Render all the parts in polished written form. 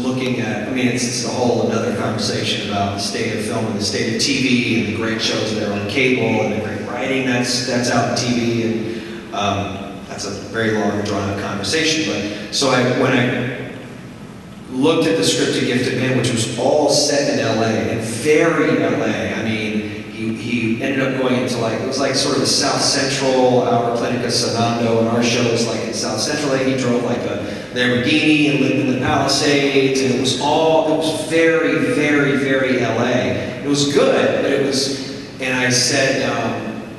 looking at, I mean, it's a whole another conversation about the state of film and the state of TV and the great shows that are on cable and the great writing that's out on TV, and that's a very long, drawn-out conversation. But so when I looked at the script of Gifted Man, which was all set in LA, and very LA, I mean, he ended up going into like, it was like sort of the South Central, our Clinica Sonando, and our show was like in South Central. He drove like a Lamborghini and lived in the Palisades, and it was very, very, very LA. It was good, but it was, and I said,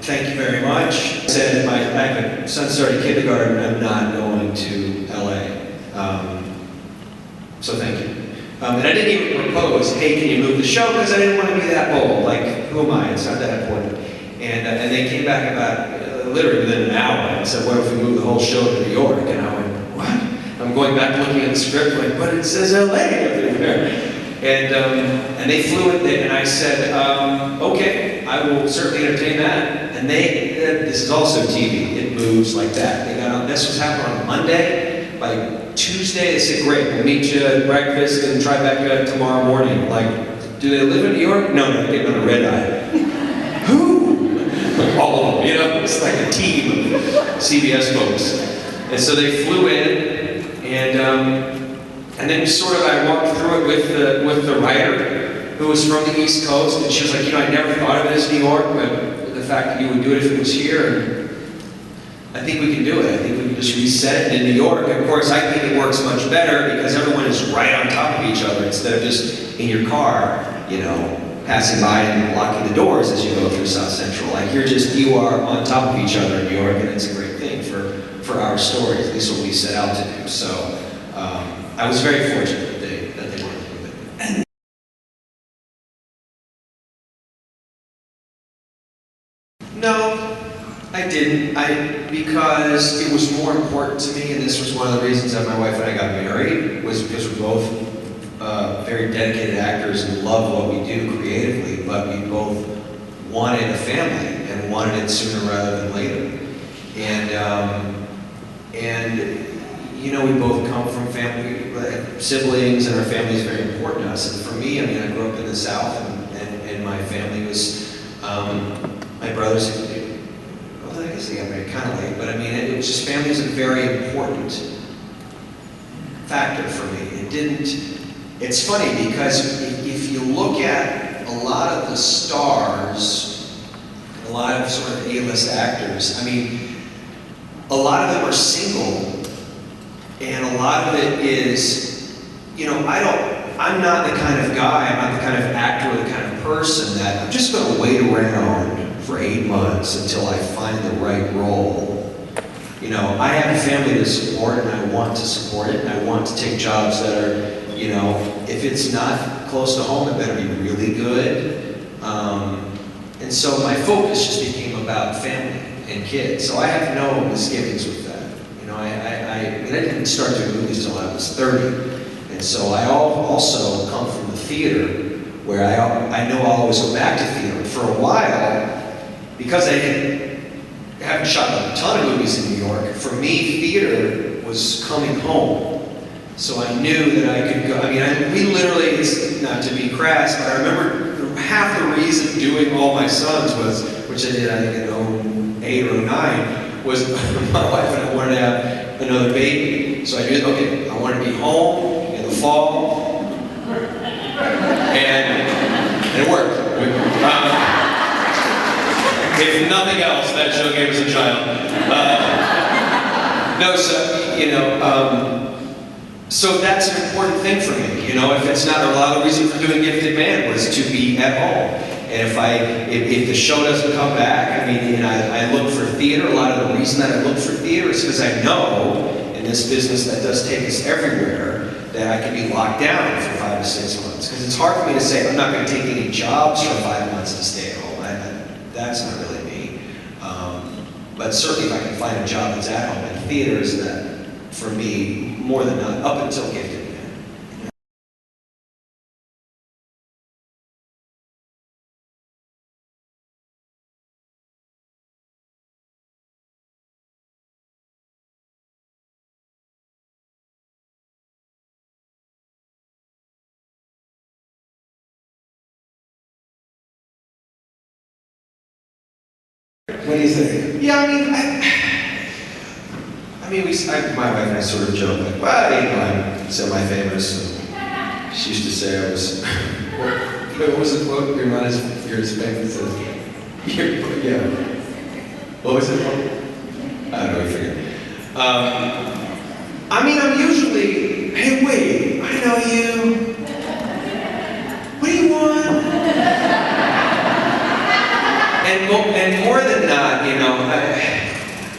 thank you very much. I said, I have a son started kindergarten, I'm not going to LA. So thank you. And I didn't even propose, hey, can you move the show? Because I didn't want to be that bold. Like, who am I? It's not that important. And they came back about, literally within an hour, and said, what if we move the whole show to New York? And I went, what? I'm going back looking at the script, like, but it says LA everywhere. And they flew it there, and I said, okay, I will certainly entertain that. And this is also TV, it moves like that. They got on, this was happening on Monday. By Tuesday, they said, great, we'll meet you at breakfast and try back tomorrow morning. Like, do they live in New York? No, they're getting on a red eye. Who? All of them, you know? It's like a team of CBS folks. And so they flew in, and then sort of I walked through it with the writer, who was from the East Coast, and she was like, you know, I never thought of it as New York, but the fact that you would do it if it was here, I think we can do it. I think we can just reset it in New York. Of course, I think it works much better because everyone is right on top of each other instead of just in your car, you know, passing by and locking the doors as you go through South Central. Like you are on top of each other in New York, and it's a great thing for our stories, at least what we set out to do. So I was very fortunate that they wanted to do it. No. I didn't, because it was more important to me, and this was one of the reasons that my wife and I got married, was because we're both very dedicated actors and love what we do creatively, but we both wanted a family and wanted it sooner rather than later. And you know, we both come from family, siblings, and our family is very important to us. And for me, I mean, I grew up in the South, and my family was, my brothers, I guess they got married kind of late, but I mean, it was just, family is a very important factor for me. It's funny because if you look at a lot of the stars, a lot of sort of A-list actors, I mean, a lot of them are single, and a lot of it is, you know, I'm not the kind of guy, I'm not the kind of actor or the kind of person that I'm just going to wait around for 8 months until I find the right role. You know, I have a family to support, and I want to support it, and I want to take jobs that are, you know, if it's not close to home, it better be really good. And so my focus just became about family and kids. So I have no misgivings with that. You know, I didn't start doing movies until I was 30. And so I also come from the theater, where I know I'll always go back to theater. For a while, because I haven't shot a ton of movies in New York, for me, theater was coming home. So I knew that I could go, I mean, we literally, it's not to be crass, but I remember half the reason doing All My Sons was, which I did, I think in 08 or 09, was my wife and I wanted to have another baby. So I knew, okay, I wanted to be home in the fall, and it worked. If nothing else, that show gave us a child. No, so, you know, so that's an important thing for me. You know, if it's not, a lot of the reason for doing Gifted Man was to be at home. And if the show doesn't come back, I mean, and I look for theater, a lot of the reason that I look for theater is because I know in this business that does take us everywhere, that I can be locked down for 5 to 6 months. Because it's hard for me to say, I'm not going to take any jobs for 5 months and stay at home. That's not really me. But certainly if I can find a job that's at home, and theater is that, for me, more than not, up until Gifted. What do you think? Yeah, my wife and I sort of joke like, well, you know, I'm semi-famous. And she used to say I was. What was the quote? You're not as famous as. Yeah. What was it called? I don't know. I forget. I'm usually, hey, wait, I know you. What do you want? And more than that, you know,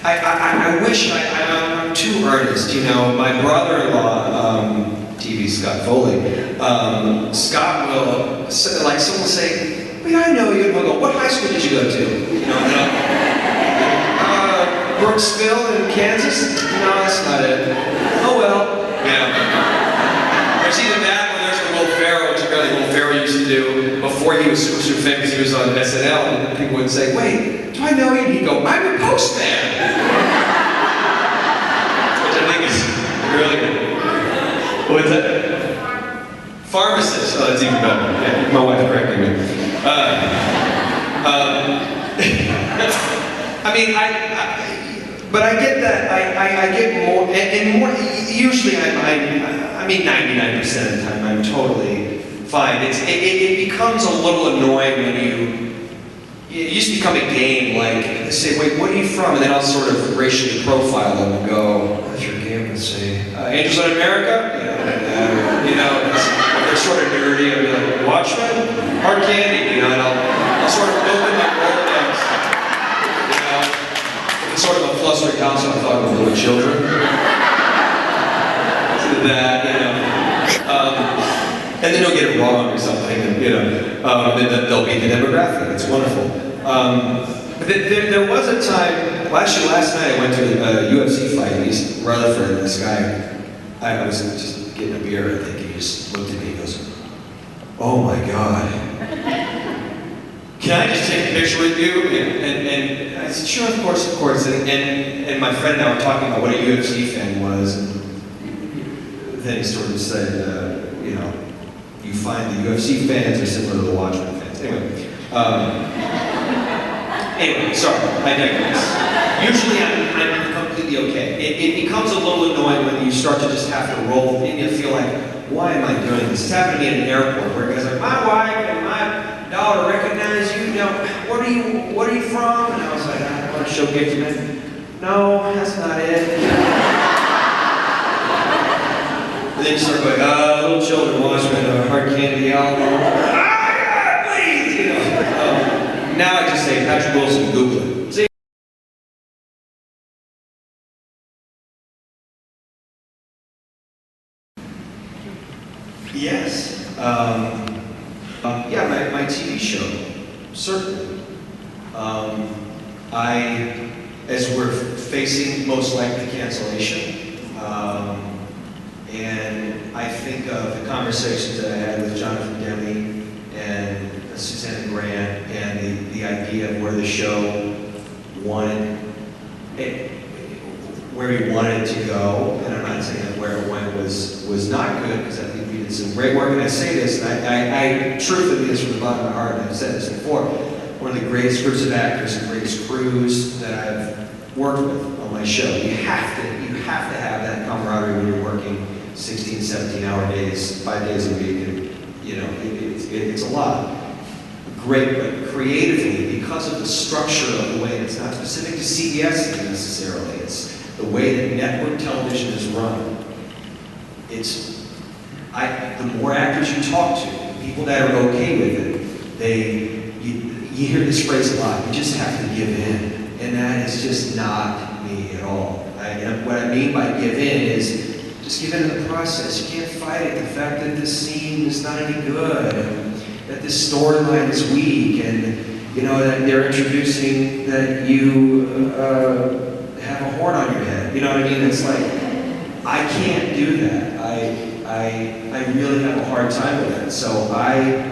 I wish I'm too earnest. You know, my brother-in-law, TV Scott Foley, Scott will, like, someone will say, wait, I know you. And he'll go, what high school did you go to? You know, Brooksville in Kansas? No, that's not it. Oh well. Yeah. There's either that or there's the Will Ferrell, which apparently Will Ferrell used to do before he was super famous. He was on SNL, and people would say, wait, do I know you? And he'd go, I'm a postman. Which I think is really good. What's that? Pharmacist. Oh, that's even better. Yeah, my wife corrected me. But I get that. I get more, and more. Usually, 99% of the time, I'm totally fine. It becomes a little annoying when it used to become a game, like, they say, wait, what are you from? And then I'll sort of racially profile them and go, what's your game? Let's say, Angels in America? You know, they're sort of nerdy. I'll be like, Watchmen? Hard Candy, you know, and I'll sort of open my Rolodex. You know, it's sort of a flustered house, I'm talking with little children. That, you know. And then you'll get it wrong or something, and, you know, then they'll be the demographic. It's wonderful. But there was a time, well, actually last night I went to a UFC fight in East Rutherford, and this guy, I was just getting a beer, I think, he just looked at me and goes, oh my God. Can I just take a picture with you? And I said, sure, of course. And my friend and I were talking about what a UFC fan was, and then he sort of said, you know, you find the UFC fans are similar to the Watchmen fans. Anyway, sorry, I digress. Usually I'm completely okay. It becomes a little annoying when you start to just have to roll and you feel like, why am I doing this? It's happened to me at an airport where guys are like, my wife and my daughter recognize you. Now, what are you from? And I was like, I want to show gift to me. No, that's not it. And then you start going, little children watching Hard Candy album. Please, you know. Now I just say Patrick Wilson, Google it. See? Yes. Yeah, my TV show, certainly. As we're facing most likely cancellation, and I think of the conversations that I had with Jonathan Demme and Susanna Grant, and the idea of where the show where we wanted it to go. And I'm not saying that where it went was not good, because I think we did some great work. And I say this, and I truthfully mean this from the bottom of my heart, and I've said this before, one of the greatest groups of actors and greatest crews that I've worked with on my show. You have to have that camaraderie when you're working 16, 17-hour days, 5 days a week, and you know, it's a lot. Great, but creatively, because of the structure of the way, it's not specific to CBS necessarily, it's the way that network television is run. The more actors you talk to, people that are okay with it, you hear this phrase a lot, you just have to give in. And that is just not me at all. And what I mean by give in is, just give in to the process. You can't fight it. The fact that this scene is not any good, and that this storyline is weak, and you know that they're introducing that you have a horn on your head. You know what I mean? It's like, I can't do that. I really have a hard time with that. So I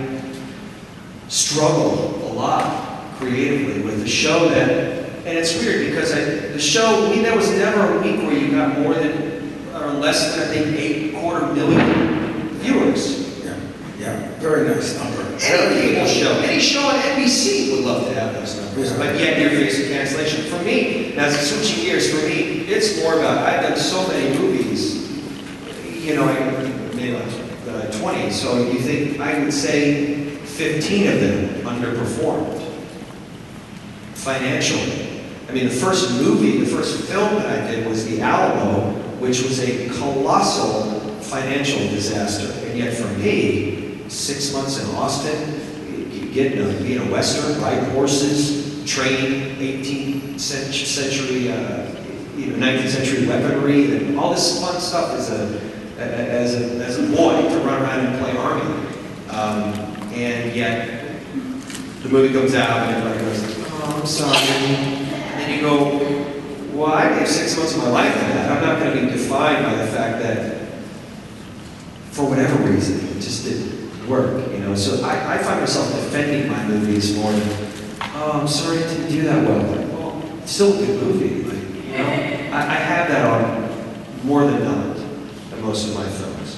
struggle a lot creatively with the show that, and it's weird because the show, there was never a week where you got more than or less than, I think, 8.25 million viewers. Yeah. very nice number. Any cable show, any show on NBC would love to have those numbers, Yeah. but yet you're facing cancellation. For me, now switching gears, for me, it's more about, I've done so many movies, you know, I made like 20, so you think, I would say 15 of them underperformed financially. I mean, the first movie, the first film that I did was The Alamo, which was a colossal financial disaster. And yet for me, 6 months in Austin, being a Western, ride horses, train 18th century, 19th century weaponry, and all this fun stuff as a boy to run around and play army. And yet, the movie comes out and everybody goes, oh, I'm sorry. And then you go, well, I gave 6 months of my life to that. I'm not going to be defined by the fact that, for whatever reason, it just didn't work, you know. So I find myself defending my movies more than, oh, I'm sorry it didn't do that well. Like, well, it's still a good movie, like, you know. I have that on more than not in most of my films.